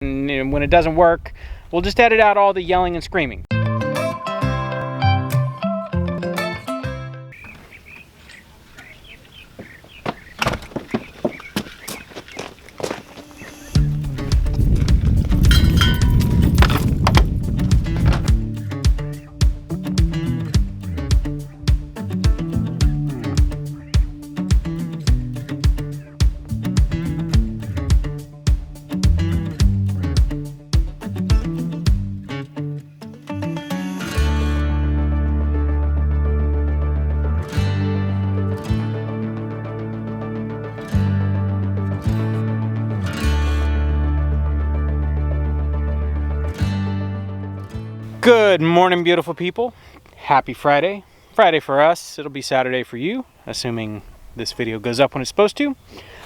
And when it doesn't work, we'll just edit out all the yelling and screaming. Good morning, beautiful people. Happy Friday. Friday for us, it'll be Saturday for you, assuming this video goes up when it's supposed to.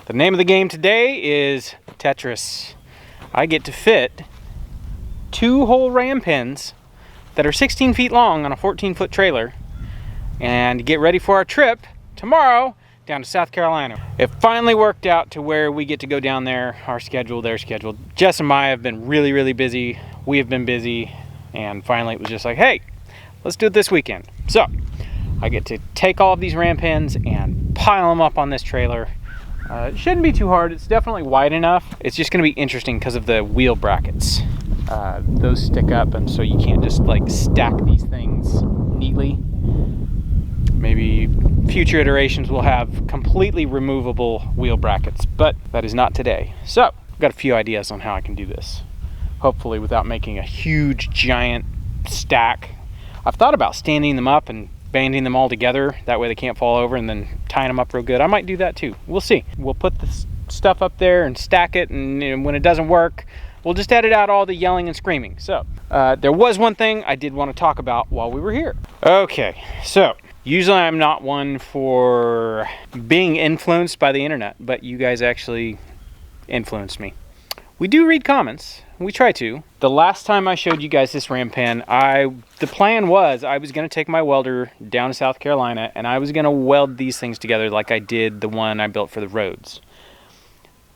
The name of the game today is Tetris. I get to fit 2 whole ram pins that are 16 feet long on a 14-foot trailer and get ready for our trip tomorrow down to South Carolina. It finally worked out to where we get to go down there, our schedule, their schedule. Jess and Maya have been really busy. We have been busy. And finally it was just like, hey, let's do it this weekend. So I get to take all of these ram pins and pile them up on this trailer. It shouldn't be too hard. It's definitely wide enough. It's just gonna be interesting because of the wheel brackets. Those stick up, and so you can't just like stack these things neatly. Maybe future iterations will have completely removable wheel brackets, but that is not today. So I've got a few ideas on how I can do this. Hopefully without making a huge giant stack. I've thought about standing them up and banding them all together, that way they can't fall over, and then tying them up real good. I might do that too. We'll see. We'll put the stuff up there and stack it, and when it doesn't work, we'll just edit out all the yelling and screaming. So there was one thing I did want to talk about while we were here. Okay, so usually I'm not one for being influenced by the internet, but you guys actually influenced me. We do read comments. We try to. The last time I showed you guys this ram pin, the plan was I was going to take my welder down to South Carolina and I was going to weld these things together like I did the one I built for the roads.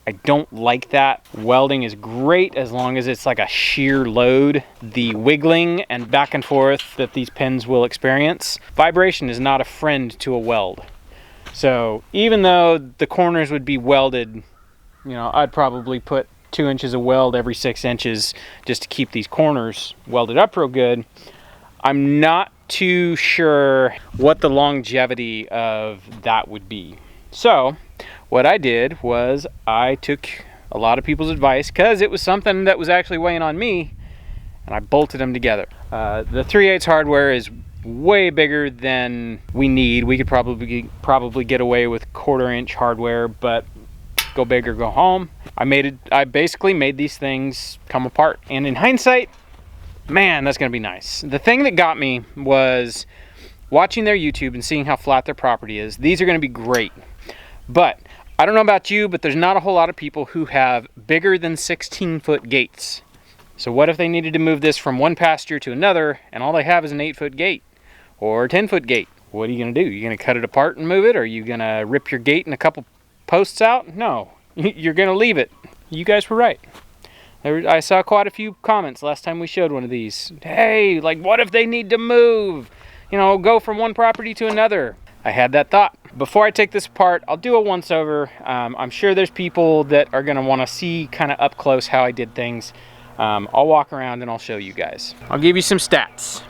I don't like that. Welding is great as long as it's like a sheer load. The wiggling and back and forth that these pins will experience, vibration is not a friend to a weld. So even though the corners would be welded, you know, I'd probably put 2 inches of weld every 6 inches just to keep these corners welded up real good. I'm not too sure what the longevity of that would be. So what I did was I took a lot of people's advice because it was something that was actually weighing on me, and I bolted them together. The 3/8 hardware is way bigger than we need. We could probably get away with 1/4 inch hardware, but go big or go home. I basically made these things come apart. And in hindsight, man, that's gonna be nice. The thing that got me was watching their YouTube and seeing how flat their property is. These are gonna be great. But I don't know about you, but there's not a whole lot of people who have bigger than 16-foot gates. So what if they needed to move this from one pasture to another and all they have is an 8-foot gate or a 10-foot gate? What are you gonna do? You gonna cut it apart and move it? Or are you gonna rip your gate and a couple posts out? No, you're gonna leave it. You guys were right. I saw quite a few comments last time we showed one of these. Hey, like what if they need to move? You know, go from one property to another. I had that thought. Before I take this apart, I'll do a once over. I'm sure there's people that are gonna wanna see kind of up close how I did things. I'll walk around and I'll show you guys. I'll give you some stats.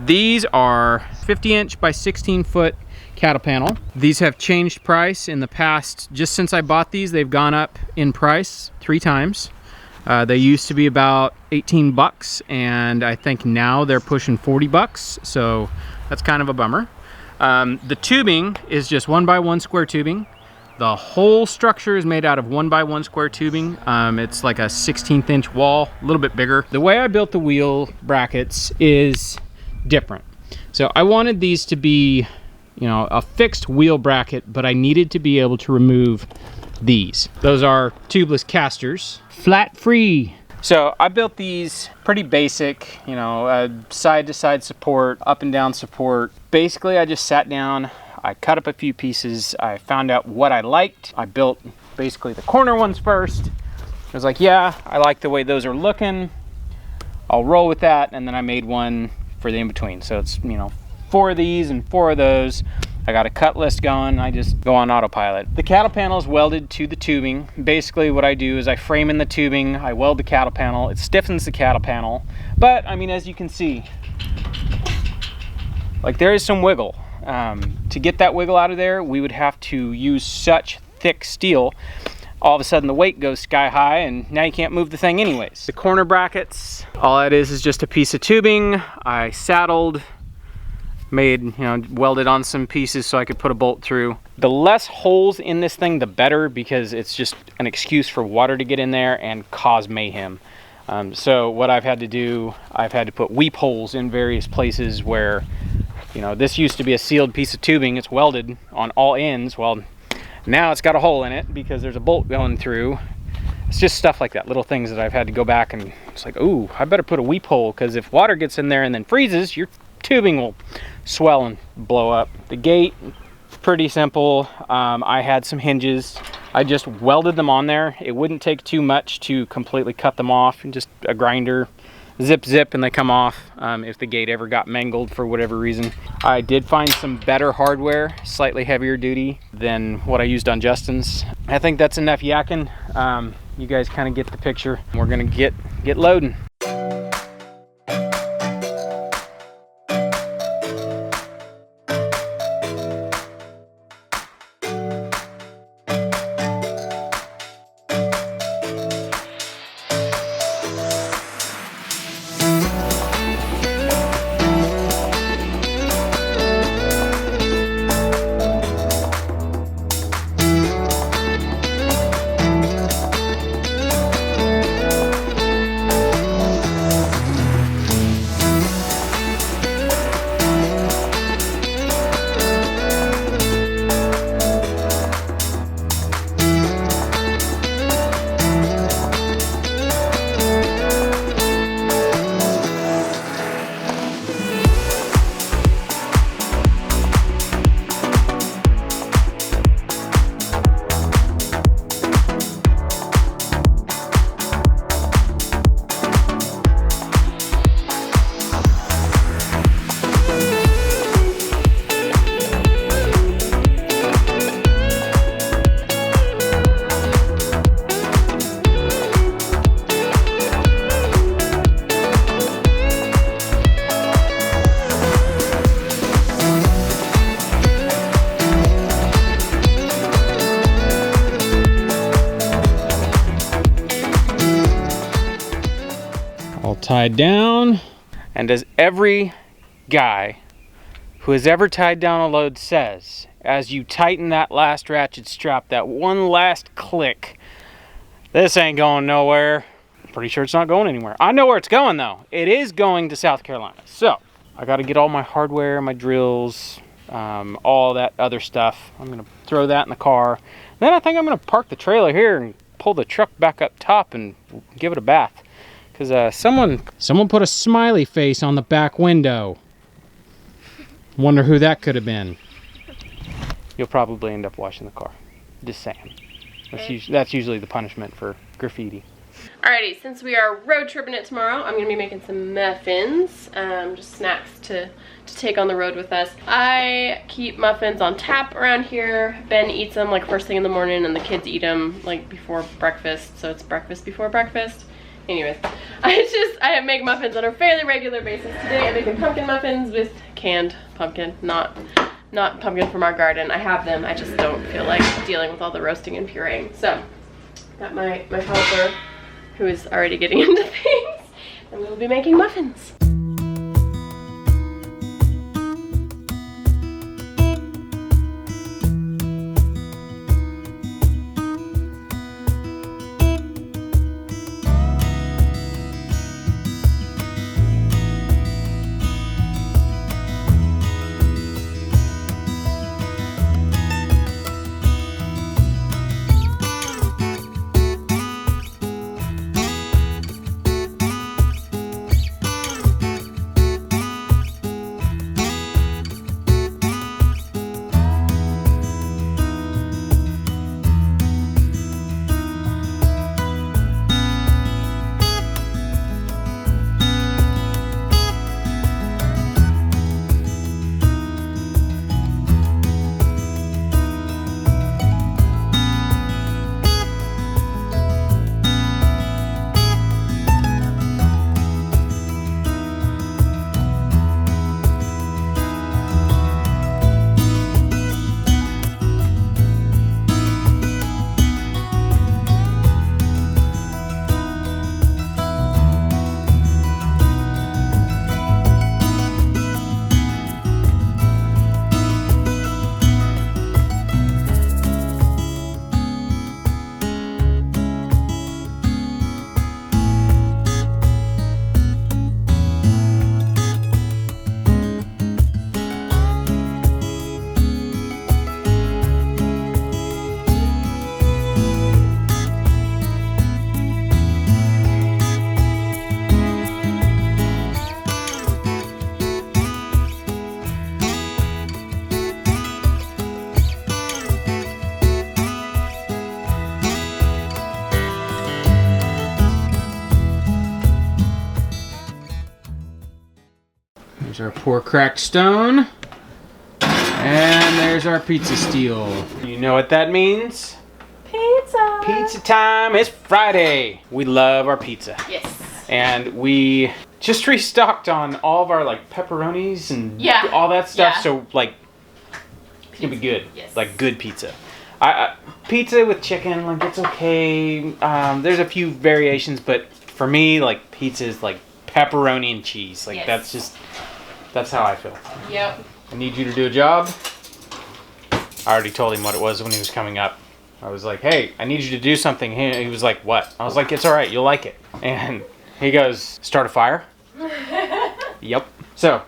These are 50-inch by 16-foot cattle panel. These have changed price in the past. Just since I bought these, they've gone up in price 3 times. They used to be about 18 bucks, and I think now they're pushing 40 bucks. So that's kind of a bummer. The tubing is just 1x1 square tubing. The whole structure is made out of 1x1 square tubing. It's like a 16th inch wall, a little bit bigger. The way I built the wheel brackets is different. So I wanted these to be, you know, a fixed wheel bracket, but I needed to be able to remove these. Those are tubeless casters, flat free. So I built these pretty basic, you know, side to side support, up and down support. Basically, I just sat down, I cut up a few pieces, I found out what I liked. I built basically the corner ones first, was like, yeah, I like the way those are looking. I'll roll with that. And then I made one for the in-between. So it's, you know, 4 of these and 4 of those. I got a cut list going. I just go on autopilot. The cattle panel is welded to the tubing. Basically what I do is I frame in the tubing, I weld the cattle panel, it stiffens the cattle panel. But I mean, as you can see, like there is some wiggle. To get that wiggle out of there, we would have to use such thick steel. All of a sudden the weight goes sky high and now you can't move the thing anyways. The corner brackets, all that is just a piece of tubing. I saddled, made, you know, welded on some pieces so I could put a bolt through. The less holes in this thing, the better, because it's just an excuse for water to get in there and cause mayhem. So what I've had to do, I've had to put weep holes in various places where, you know, this used to be a sealed piece of tubing. It's welded on all ends. Well, now it's got a hole in it because there's a bolt going through. It's just stuff like that, little things that I've had to go back and it's like, ooh, I better put a weep hole, because if water gets in there and then freezes, your tubing will swell and blow up. The gate, pretty simple. I had some hinges. I just welded them on there. It wouldn't take too much to completely cut them off, and just a grinder, zip, and they come off if the gate ever got mangled for whatever reason. I did find some better hardware, slightly heavier duty than what I used on Justin's. I think that's enough yakking. You guys kind of get the picture. We're gonna get loading. Tied down, and as every guy who has ever tied down a load says, as you tighten that last ratchet strap, that one last click, this ain't going nowhere. Pretty sure it's not going anywhere. I know where it's going though. It is going to South Carolina. So I got to get all my hardware, my drills, all that other stuff. I'm gonna throw that in the car. Then I think I'm gonna park the trailer here and pull the truck back up top and give it a bath. Because someone put a smiley face on the back window. Wonder who that could have been. You'll probably end up washing the car. Just saying. That's usually the punishment for graffiti. Alrighty, since we are road tripping it tomorrow, I'm going to be making some muffins. Just snacks to take on the road with us. I keep muffins on tap around here. Ben eats them like first thing in the morning, and the kids eat them like before breakfast. So it's breakfast before breakfast. Anyways, I make muffins on a fairly regular basis. Today I'm making pumpkin muffins with canned pumpkin, not pumpkin from our garden. I have them, I just don't feel like dealing with all the roasting and pureeing. So, got my helper, who is already getting into things, and we will be making muffins. There's our poor cracked stone. And there's our pizza steel. You know what that means? Pizza! Pizza time! It's Friday! We love our pizza. Yes. And we just restocked on all of our like pepperonis and all that stuff. Yeah. So like, it'll be good. Yes. Like good pizza. Pizza with chicken, like it's okay. There's a few variations, but for me, like pizza is like pepperoni and cheese. Like that's how I feel. Yep. I need you to do a job. I already told him what it was when he was coming up. I was like, hey, I need you to do something. He was like, what? I was like, it's all right. You'll like it. And he goes, start a fire? Yep. So,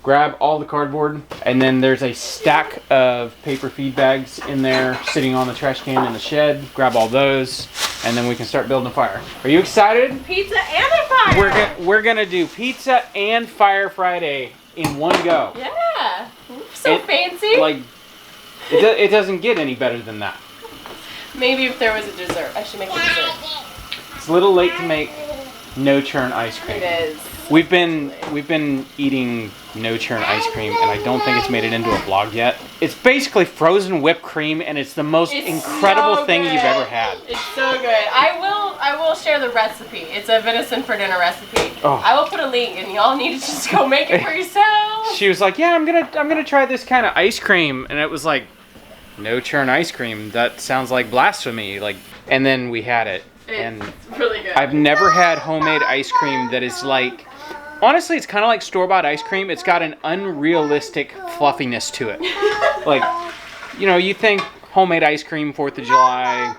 grab all the cardboard. And then there's a stack of paper feed bags in there sitting on the trash can in the shed. Grab all those. And then we can start building a fire. Are you excited? Pizza and a fire! We're gonna do pizza and Fire Friday in one go. Yeah. So fancy. Like, it doesn't get any better than that. Maybe if there was a dessert. I should make a dessert. It's a little late to make no churn ice cream. It is. We've been eating no churn ice cream, and I don't think it's made it into a vlog yet. It's basically frozen whipped cream, and it's the most incredible thing you've ever had. It's so good. I will share the recipe. It's a venison for dinner recipe. Oh. I will put a link, and y'all need to just go make it for yourselves. She was like, "Yeah, I'm gonna try this kind of ice cream," and it was like, no churn ice cream. That sounds like blasphemy. Like, and then we had it, and it's really good. I've never had homemade ice cream that is like. Honestly, it's kind of like store-bought ice cream. It's got an unrealistic fluffiness to it. Like, you know, you think homemade ice cream, 4th of July,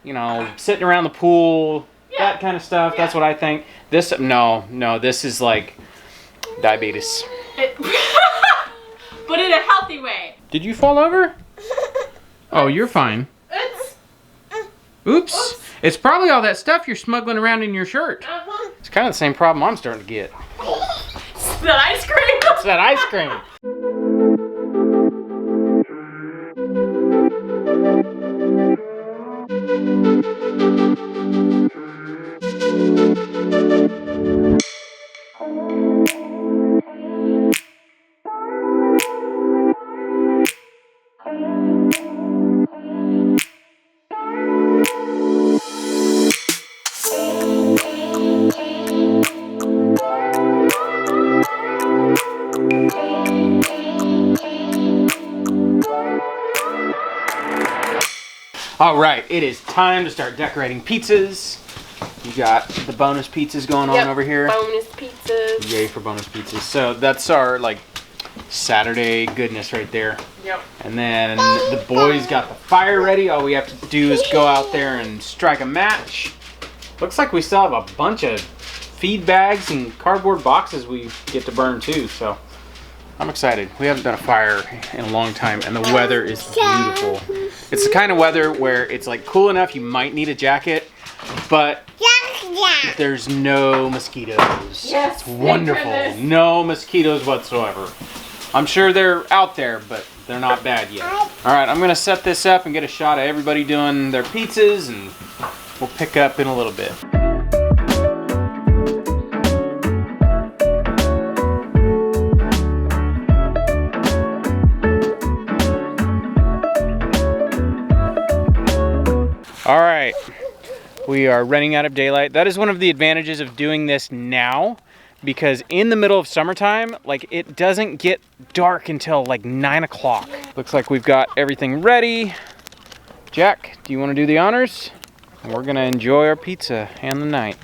you know, sitting around the pool, that kind of stuff. That's what I think. This, no, this is like diabetes. But in a healthy way. Did you fall over? Oh, you're fine. Oops. It's probably all that stuff you're smuggling around in your shirt. It's kind of the same problem I'm starting to get. It's that ice cream. It's that ice cream. All right, it is time to start decorating pizzas. You got the bonus pizzas going on over here. Bonus pizzas. Yay for bonus pizzas. So that's our like Saturday goodness right there. Yep. And then the boys got the fire ready. All we have to do is go out there and strike a match. Looks like we still have a bunch of feed bags and cardboard boxes we get to burn too. So I'm excited. We haven't done a fire in a long time, and the weather is beautiful. It's the kind of weather where it's like cool enough you might need a jacket, but there's no mosquitoes. Yes, it's wonderful. No mosquitoes whatsoever. I'm sure they're out there, but they're not bad yet. All right, I'm gonna set this up and get a shot of everybody doing their pizzas, and we'll pick up in a little bit. All right, we are running out of daylight. That is one of the advantages of doing this now, because in the middle of summertime, like it doesn't get dark until like 9 o'clock. Looks like we've got everything ready. Jack, do you want to do the honors? And we're gonna enjoy our pizza and the night.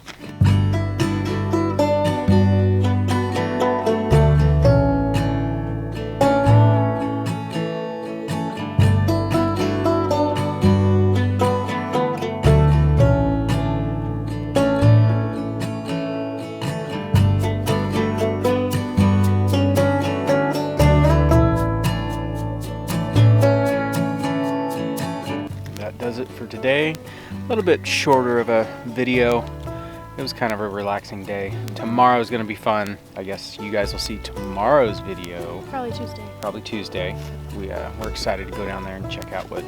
Does it for today. A little bit shorter of a video. It was kind of a relaxing day. Tomorrow's gonna be fun. I guess you guys will see tomorrow's video. Probably Tuesday. We're excited to go down there and check out what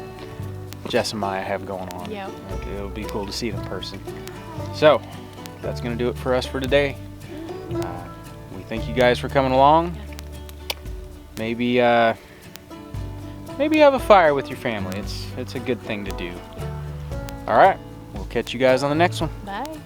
Jess and Maya have going on. Yeah. It'll be cool to see it in person. So that's gonna do it for us for today. We thank you guys for coming along. Maybe maybe have a fire with your family. It's a good thing to do. All right, we'll catch you guys on the next one. Bye.